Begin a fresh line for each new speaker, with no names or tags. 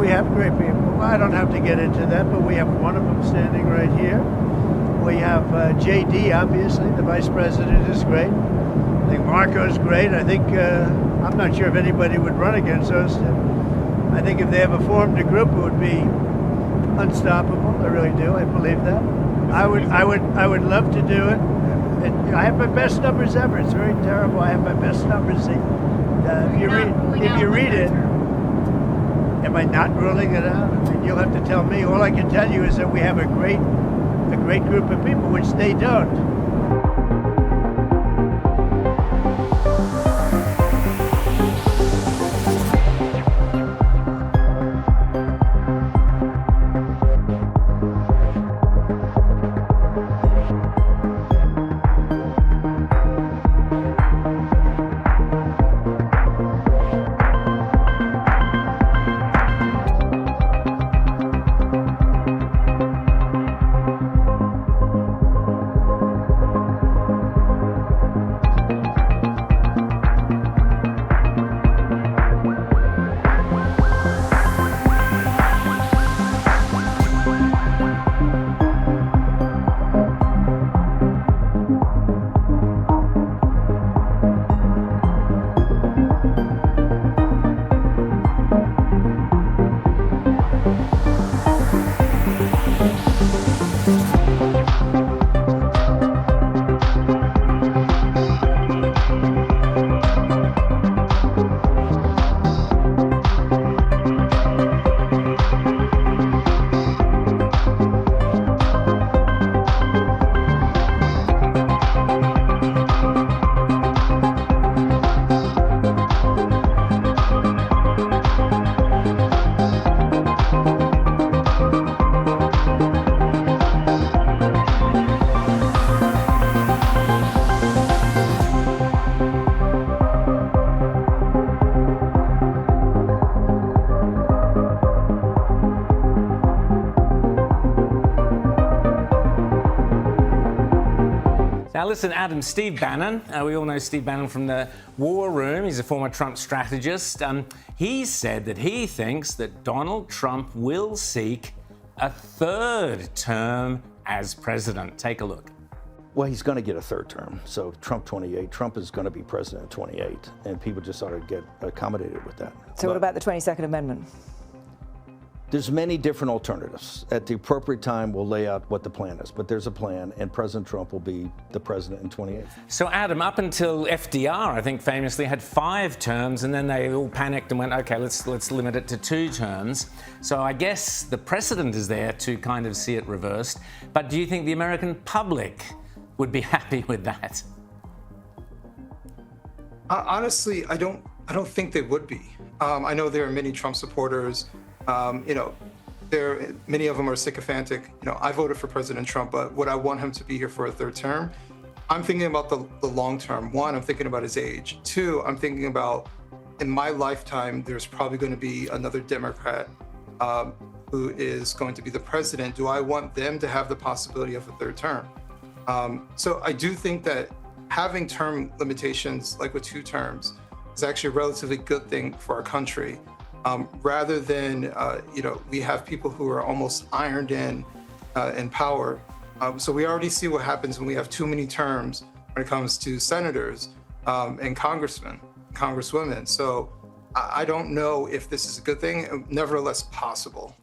we have great people. I don't have to get into that, but we have one of them standing right here. We have JD, obviously. The vice president is great. I think Marco's great. I think, I'm not sure if anybody would run against us. I think if they ever formed a group, it would be unstoppable. I really do. I believe that. I would love to do it. I have my best numbers ever. It's very terrible. I have my best numbers. If you read it, am I not ruling it out? I mean, you'll have to tell me. All I can tell you is that we have a great group of people, which they don't.
Now listen, Adam, Steve Bannon, we all know Steve Bannon from the War Room. He's a former Trump strategist. He said that he thinks that Donald Trump will seek a third term as president. Take a look.
Well, he's going to get a third term. So Trump 28, Trump is going to be president in 28, and people just ought to get accommodated with that.
So what about the 22nd Amendment?
There's many different alternatives. At the appropriate time, we'll lay out what the plan is, but there's a plan, and President Trump will be the president in 28.
So, Adam, up until FDR, I think famously had 5 terms, and then they all panicked and went, okay, let's limit it to 2 terms. So I guess the precedent is there to kind of see it reversed. But do you think the American public would be happy with that?
Honestly, I don't think they would be. I know there are many Trump supporters. Many of them are sycophantic. I voted for President Trump, but would I want him to be here for a third term? I'm thinking about the long term. 1, I'm thinking about his age. 2, I'm thinking about in my lifetime, there's probably going to be another Democrat who is going to be the president. Do I want them to have the possibility of a third term? So I do think that having term limitations, like with 2 terms, is actually a relatively good thing for our country. Rather than, we have people who are almost ironed in power. So we already see what happens when we have too many terms when it comes to senators and congressmen, congresswomen. So I don't know if this is a good thing, nevertheless possible.